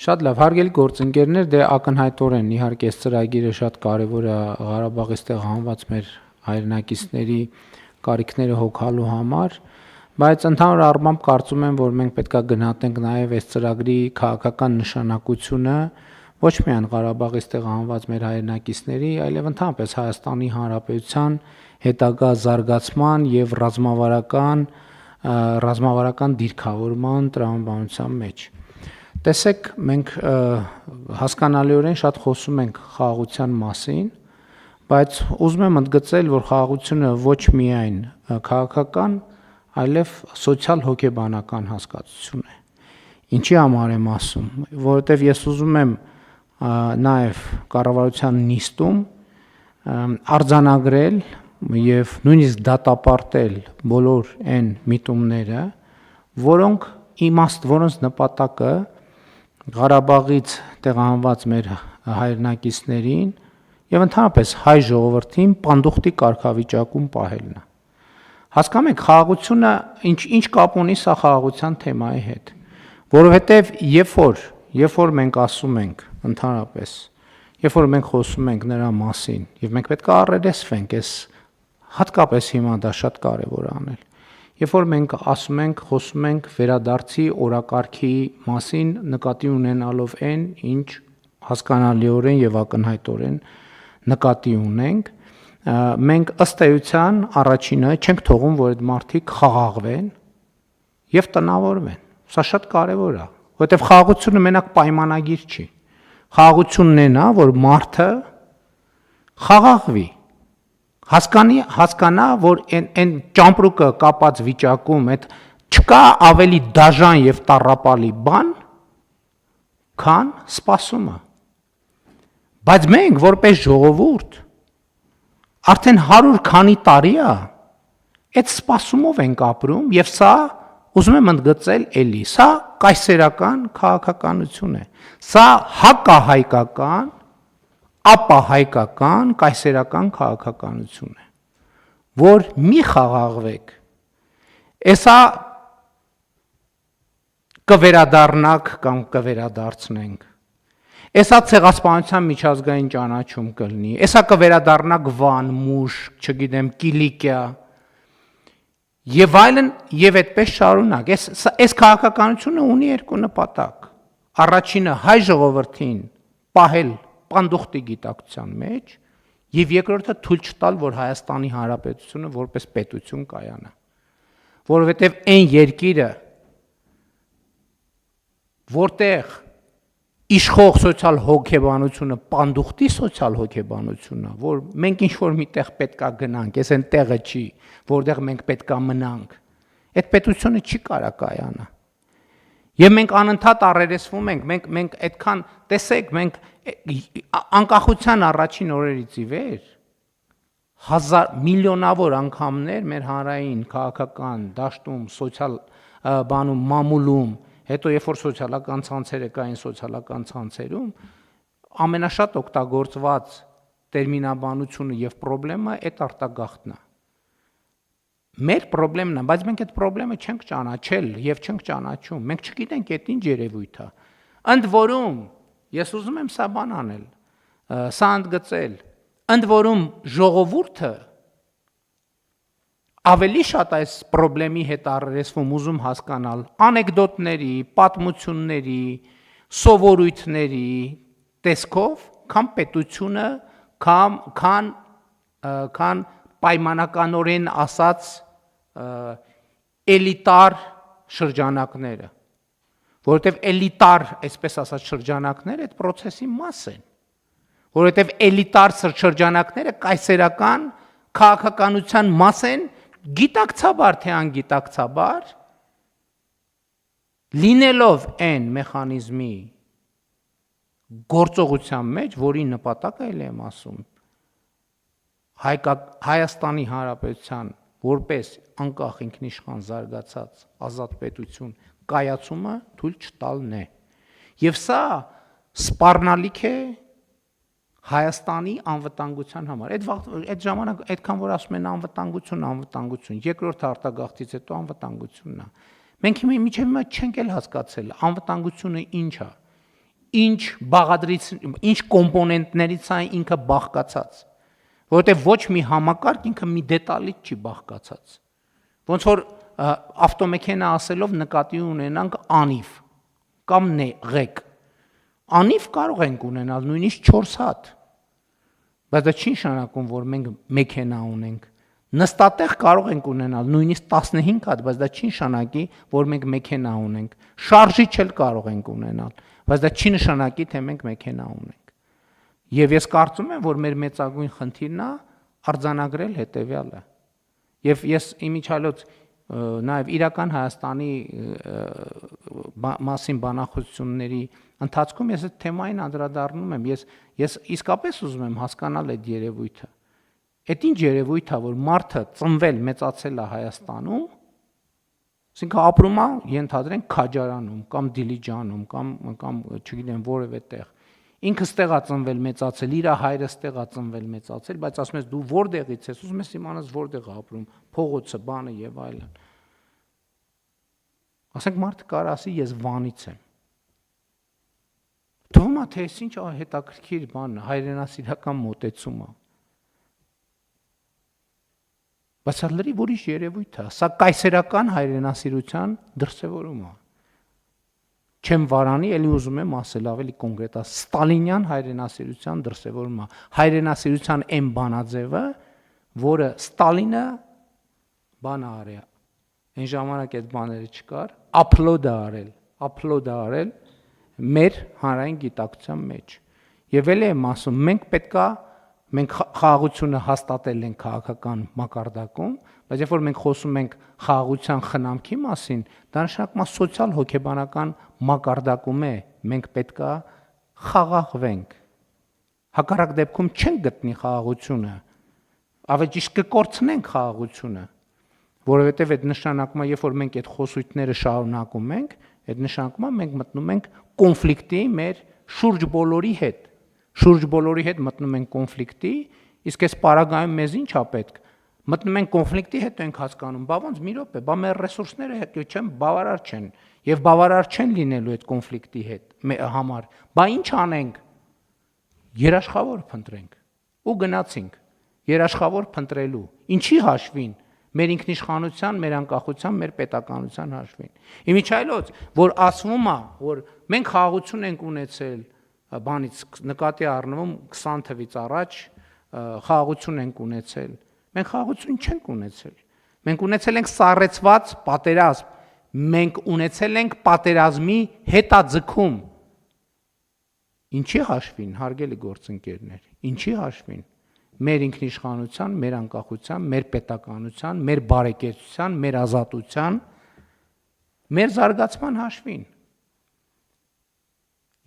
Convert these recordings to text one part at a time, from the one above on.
Շատ լավ, հարգելի գործընկերներ, դե ակնհայտորեն իհարկե այս ծրագիրը շատ կարևոր է Ղարաբաղից տեղ հանված մեր հայրենակիցների կարիքները հոգալու համար, բայց ընդհանուր առմամբ կարծում եմ, որ մենք պետք է գնահատենք նաև այս ծրագրի քաղաքական նշանակությունը ոչ միայն Ղարաբաղից տեղ հանված մեր հայրենակիցների, այլև ընդհանրապես Հայաստանի Հանրապետության հետագա զարգացման եւ ռազմավարական դիրքավորման տրամաբանության մեջ։ Տեսեք, մենք հասկանալիորեն շատ խոսում ենք խաղաղության մասին, բայց ուզում եմ ընդգծել, որ խաղաղությունը ոչ միայն քաղաքական, այլև սոցիալ-հոգեբանական հասկացություն է։ Ինչի համար եմ ասում, որովհետև ես ուզում եմ նաև կառավարության նիստում արձանագրել եւ նույնիսկ դատապարտել բոլոր այն միտումները, որոնց նպատակը Ղարաբաղից տեղահանված մեր հայրենակիցներին եւ ընդհանրապես հայ ժողովրդին պանդուխտի կարգավիճակում պահելն է։ Հասկանում եք, խաղաղությունը ինչ կապ ունի սա խաղաղության թեմայի հետ, որովհետեւ երբ որ մենք ասում ենք ընդհանրապես, երբ որ մենք խոսում ենք նրա մասին եւ մենք պետք է առերեսվենք, այս հատկապես հիմա դա շատ կարեւոր է անել։ Երբ որ մենք խոսում ենք վերադարձի օրակարգի մասին, նկատի ունենալով այն, ինչ հասկանալիորեն եւ ակնհայտորեն նկատի ունենք, մենք ըստ էության առաջինը չենք թողում, որ այդ մարդիկ խաղաղվեն եւ տնավորվեն։ Սա շատ կարեւոր է, որովհետեւ խաղաղությունը մենակ պայմանագիր չի։ Խաղաղությունն այն է, որ մարդը խաղաղվի, հասկանա, որ այն ճամպրուկը կապած վիճակում այդ չկա ավելի դաժան եւ տառապալի բան, քան սպասումը։ Բայց մենք որպես ժողովուրդ արդեն 100 քանի տարի է այդ սպասումով ենք ապրում եւ սա ուզում եմ ընդգծել էլի, սա կայսերական քաղաքականություն է։ Սա հակահայկական ապահայկական կայսերական քաղաքականություն է, որ մի խաղաղվեք, էսա կվերադառնաք կամ կվերադարձնենք, էսա ցեղասպանության միջազգային ճանաչում կլինի, էսա կվերադառնաք Վան, Մուշ, չգիտեմ, Կիլիկիա, եւ այլն եւ այդպես շարունակ։ Այս քաղաքականությունը ունի երկու նպատակ։ Առաջինը հայ ժողովրդին պահել պանդուխտի գիտակցության մեջ եւ երկրորդը թույլ չտալ, որ Հայաստանի Հանրապետությունը որպես պետություն կայանա, որովհետեւ այն երկիրը, որտեղ իշխող սոցիալ հոգեբանությունը պանդուխտի սոցիալ հոգեբանությունն է, որ մենք ինչ որ միտեղ պետքա գնանք, այս այն տեղը չի, որտեղ մենք պետքա մնանք, այդ պետությունը չի կարա կայանա։ Եվ մենք անընդհատ առերեսվում ենք, մենք այդքան, տեսեք, մենք անկախության առաջին օրերից ի վեր միլիոնավոր անգամներ մեր հանրային քաղաքական դաշտում, սոցիալ բանում, մամուլում, հետո երբ որ սոցիալական ցանցերը կային սոցիալական ցանցերում, ամենաշատ օգտագործված տերմինաբանությունը եւ խնդրեմը այդ արտագաղթն է։ Մեր խնդրեմն է, բայց մենք այդ խնդրեմը չենք ճանաչել եւ չենք ճանաչում։ Մենք չգիտենք այդ ինչ երևույթ է։ Ընդ որում, ես ուզում եմ սա բան անել, սա ընդգծել, ընդ որում ժողովուրդը ավելի շատ այս խնդրեմի հետ առերեսվում ուզում հասկանալ անեկդոտների, պատմությունների, սովորույթների տեսքով, քան պետությունը, քան պայմանականորեն ասած էլիտար շրջանակները, որովհետև էլիտար, այսպես ասած, շրջանակները այդ process-ի մաս են, որովհետև էլիտար շրջանակները կայսերական քաղաքականության մաս են, գիտակցաբար թե անգիտակցաբար, լինելով այն մեխանիզմի գործողության մեջ, որի նպատակը էլ եմ ասում, Հայաստանի Հանրապետության որպես անկախ ինքնիշխան զարգացած ազատ պետություն կայացումը թույլ չտալն է։ Եվ սա սպառնալիք է Հայաստանի անվտանգության համար։ Այդ ժամանակ այդքան որ ասում են անվտանգություն, երկրորդ արտագաղթից հետո անվտանգությունն է։ Մենք մինչև հիմա չենք էլ հասկացել անվտանգությունը ինչ է։ ինչ բաղադրից, ինչ կոմպոնենտներից է ինքը բաղկացած, որովհետև ոչ մի համակարգ ինքը մի դետալից չի բաղկացած։ Ոնց որ ավտոմեքենա ասելով նկատի ունենանք անիվ կամ ղեկ։ Անիվ կարող ենք ունենալ նույնիսկ 4 հատ, բայց դա չի նշանակում, որ մենք մեքենա ունենք։ Նստատեղ կարող ենք ունենալ նույնիսկ 15 հատ, բայց դա չի նշանակի, որ մենք մեքենա ունենք։ Շարժիչ էլ կարող ենք ունենալ, բայց դա չի նշանակի, թե մենք մեքենա ունենք։ Եվ ես կարծում եմ, որ մեր մեծագույն խնդիրն է արձանագրել հետևյալը։ Եվ ես իմիջիալոց նաև իրական Հայաստանի մասին բանախոսությունների ընթացքում ես այդ թեմային անդրադառնում եմ, ես իսկապես ուզում եմ հասկանալ այդ երևույթը։ Այդ ինչ երևույթ է, որ մարդը ծնվել, մեծացել է Հայաստանում, ասինքն ապրում է, ենթադրենք Քաջարանում կամ Դիլիջանում կամ չգիտեմ որևէ տեղ։ Ինքը ստեղ է ծնվել, մեծացել, իր հայրը ստեղ է ծնվել, մեծացել, բայց ասում ես դու որտեղից ես, ուզում ես իմանաս որտեղ է ապրում, փողոցը, բանը եւ այլն։ Ասենք մարդը կարող ասի ես Վանից եմ։ Թվում է թե ինչ հետաքրքիր բան է, հայրենասիրական մոտեցում է։ Բայց դա լրիվ ուրիշ երևույթ է, սա կայսերական հայրենասիրության դրսևորում է։ Չեմ վարանի, էլի ուզում եմ ասել ավելի կոնկրետ, ստալինյան հայրենասիրության դրսևորում է։ Հայրենասիրության այն բանաձևը, որը Ստալինը բան արել, այն ժամանակ այդ բաները չկար, upload արել մեր հանրային գիտակցության մեջ։ Եվ էլի եմ ասում, մենք խաղաղությունը հաստատել ենք քաղաքական մակարդակում, բայց երբ որ մենք խոսում ենք խաղաղության խնամքի մասին, դա նշանակում է սոցիալ հոգեբանական մակարդակում է, մենք պետքա խաղաղվենք։ Հակառակ դեպքում չենք գտնի խաղաղությունը, ավելի ճիշտ կկորցնենք խաղաղությունը, որովհետև այդ նշանակում է, երբ որ մենք այդ խոսույթները շարունակում ենք, այդ նշանակում է մենք մտնում ենք կոնֆլիկտի մեր շուրջ բոլորի հետ։ Շուրջ բոլորի հետ մտնում ենք կոնֆլիկտի, իսկ այս պարագայում մեզ ինչ է պետք։ Մտնում ենք կոնֆլիկտի հետ ենք հասկանում, բա ոնց մի րոպե, բա մեր ռեսուրսները հետ չեն, բավարար չեն, եւ բավարար չեն լինելու այդ կոնֆլիկտի հետ համար։ Բա ինչ անենք։ Երաշխավոր փնտրենք։ Ու գնացինք։ Երաշխավոր փնտրելու։ Ինչի հաշվին։ Մեր ինքնիշխանության, մեր անկախության, մեր պետականության հաշվին։ Իմիջիայլոց, որ ասվում է, որ մենք խաղաղություն ենք ունեցել բանից նկատի առնվում 20 թվից առաջ խաղաղություն ենք ունեցել։ Մենք խաղաղություն չենք ունեցել։ Մենք ունեցել ենք սառեցված պատերազմ։ Մենք ունեցել ենք պատերազմի հետաձգում։ Ինչի հաշվին, հարգելի գործընկերներ, ինչի հաշվին։ Մեր ինքնիշխանության, մեր անկախության, մեր պետականության, մեր բարեկեցության, մեր ազատության, մեր զարգացման հաշվին։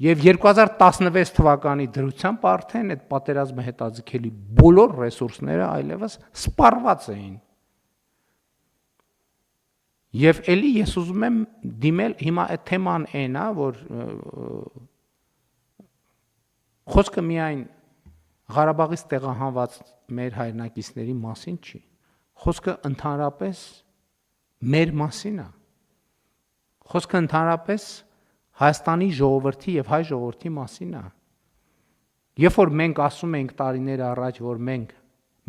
Եվ 2016 թվականի դրությամբ արդեն այդ պատերազմը հետաձգելի բոլոր ռեսուրսները այլևս սպառված էին։ Եվ էլի ես ուզում եմ դիմել, հիմա այդ թեման այն է, որ խոսքը միայն Ղարաբաղից տեղահանված մեր հայրենակիցների մասին չի։ Խոսքը ընդհանրապես մեր մասին է։ Խոսքը ընդհանրապես Հայաստանի ժողովրդի եւ հայ ժողովրդի մասին է։ Երբ որ մենք ասում ենք տարիներ առաջ, որ մենք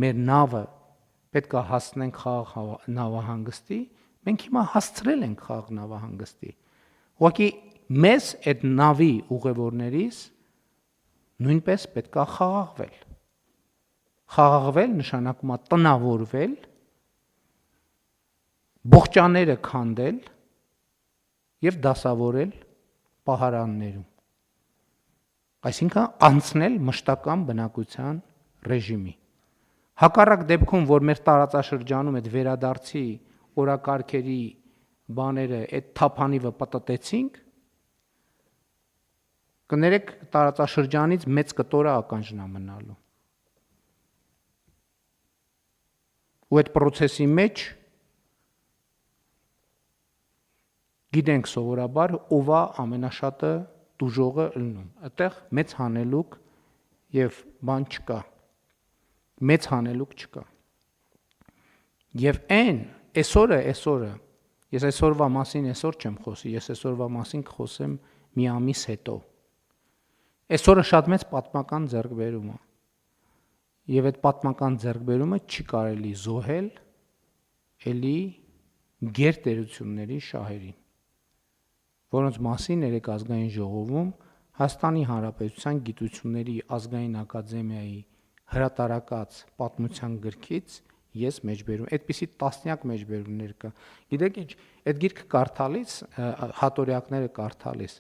մեր նավը պետք է հասցնենք խաղաղ նավահանգստի, մենք հիմա հասցրել ենք խաղաղ նավահանգստի։ Ուղղակի մեզ այդ նավի ուղևորներից նույնպես պետք է խաղաղվել։ Խաղաղվել նշանակում է տնավորվել, բողջաները քանդել եւ դասավորել պահարաններում։ Այսինքն անցնել մշտական բնակության ռեժիմի։ Հակառակ դեպքում, որ մեր տարածաշրջանում այդ վերադարձի օրակարգերի բաները այդ թափանիվը պատտեցինք, կներեք տարածաշրջանից մեծ կտորը ականջնա մնալու։ Ու այդ process-ի մեջ գիտենք սովորաբար ով է ամենաշատը դուժողը ըլնում։ Այդտեղ մեծ հանելուկ եւ բան չկա։ Մեծ հանելուկ չկա։ Եվ այսօրը, ես այսօրվա մասին այսօր չեմ խոսի, ես այսօրվա մասին կխոսեմ մի ամիս հետո։ Այսօրը շատ մեծ պատմական ձեռքբերում է։ Եվ այդ պատմական ձեռքբերումը չի կարելի զոհել էլի գերտերությունների շահերին, որոնց մասին երեք ազգային ժողովում Հայաստանի Հանրապետության Գիտությունների ազգային ակադեմիայի հրատարակած պատմության գրքից ես մեջբերում, այդպիսի տասնյակ մեջբերումներ կա։ Գիտեք ինչ, այդ գիրքը կարդալիս, հատորյակները կարդալիս,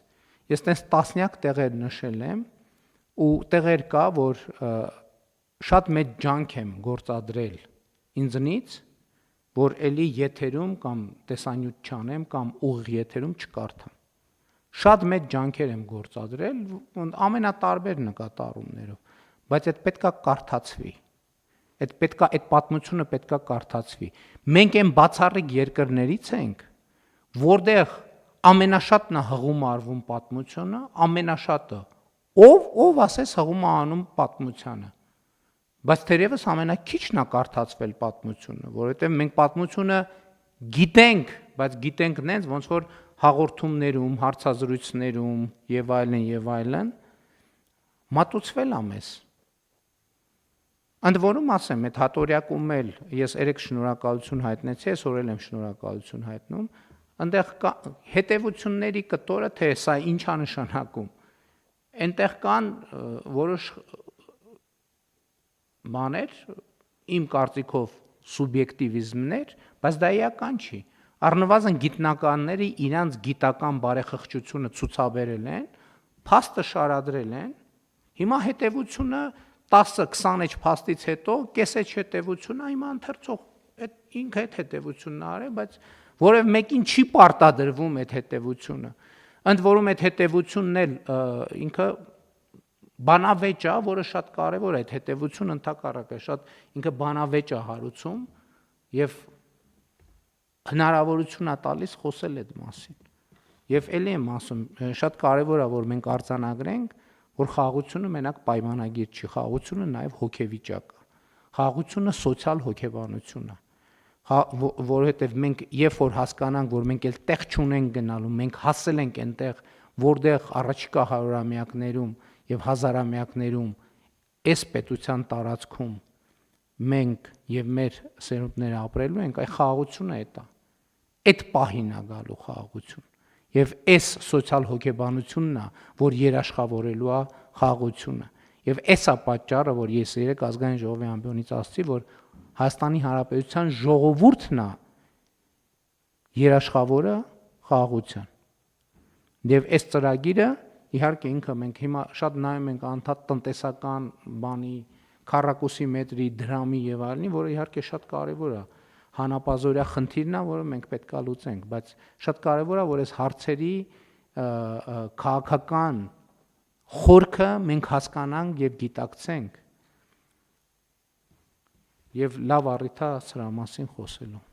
ես տես տասնյակ տեղեր նշել եմ ու տեղեր կա, որ շատ մեծ ջանք եմ գործադրել ինձնից, որ էլի եթերում կամ տեսանյութ չանեմ կամ ուղիղ եթերում չկարդամ։ Շատ մեծ ջանքեր եմ գործադրել ամենատարբեր նկատառումներով, բայց այդ պետքա կարդացվի։ Այդ պատմությունը պետքա կարդացվի։ Մենք այն բացառիկ երկրներից ենք, որտեղ ամենաշատն է հղում արվում պատմությունը, ամենաշատը ով ասես հղում է անում պատմությանը։ Բայց թերևս ամենաքիչն է կարդացվել պատմությունը, որովհետև մենք պատմությունը գիտենք, բայց գիտենք նենց ոնց որ հաղորդումներում, հարցազրույցներում եւ այլն մատուցվել է մեզ։ Ընդ որում ասեմ, այդ հատորյակում էլ ես երեք շնորհակալություն հայտնեցի, այսօր էլ եմ շնորհակալություն հայտնում, այնտեղ կա հետևությունների կտորը, թե սա ինչա նշանակում։ Այնտեղ կան որոշ բաներ, իմ կարծիքով սուբյեկտիվիզմներ, բայց դա էական չի։ Առնվազն գիտնականները իրանց գիտական բարեխղճությունը ցուցաբերել են, փաստը շարադրել են, հիմա հետևությունը 10-20 էջ փաստից հետո կես էջ հետևությունը հիմա ընթերցող այդ ինքը այդ հետևությունն է արել, բայց որև մեկին չի պարտադրվում այդ հետևությունը։ Ընդ որում այդ հետևությունն էլ ինքը բանավեճ է, որը շատ կարևոր է, այդ հետևությունը ընդհակառակը շատ ինքը բանավեճ է հարուցում եւ հնարավորություն է տալիս խոսել այդ մասին։ Եվ ելի եմ ասում, շատ կարևոր է, որ մենք արձանագրենք, որ խաղաղությունը մենակ պայմանագիր չի, խաղաղությունը նաև հոգեվիճակ է։ Խաղաղությունը սոցիալ հոգեբանություն է, որովհետև մենք երբ որ հասկանանք, որ մենք էլ տեղ չունենք գնալու, մենք հասել ենք այնտեղ, որտեղ առաջիկա հարյուրամյակներում եւ հազարամյակներում այս պետության տարածքում մենք եւ մեր սերունդները ապրելու ենք, այ խաղաղությունը է դա։ Այդ պահին է գալու խաղաղություն։ Եվ այս սոցիալ հոգեբանությունն է, որ երաշխավորելու է խաղաղությունը։ Եվ այս է պատճառը, որ ես երեք ազգային ժողովի ամբիոնից ասացի, որ Հայաստանի Հանրապետության ժողովուրդն է երաշխավորը խաղաղության։ Եվ այս ծրագիրը իհարկե ինքը մենք հիմա շատ նայում ենք անդադ տնտեսական բանի, քառակուսի մետրի, դրամի եւ այլնի, որը իհարկե շատ կարեւոր է։ Հանապազորյա խնդիրն է, որը մենք պետքա լուծենք, բայց շատ կարևոր է, որ այս հարցերի քաղաքական խորքը մենք հասկանանք եւ գիտակցենք։ Եվ լավ առիթ է սրա մասին խոսելու։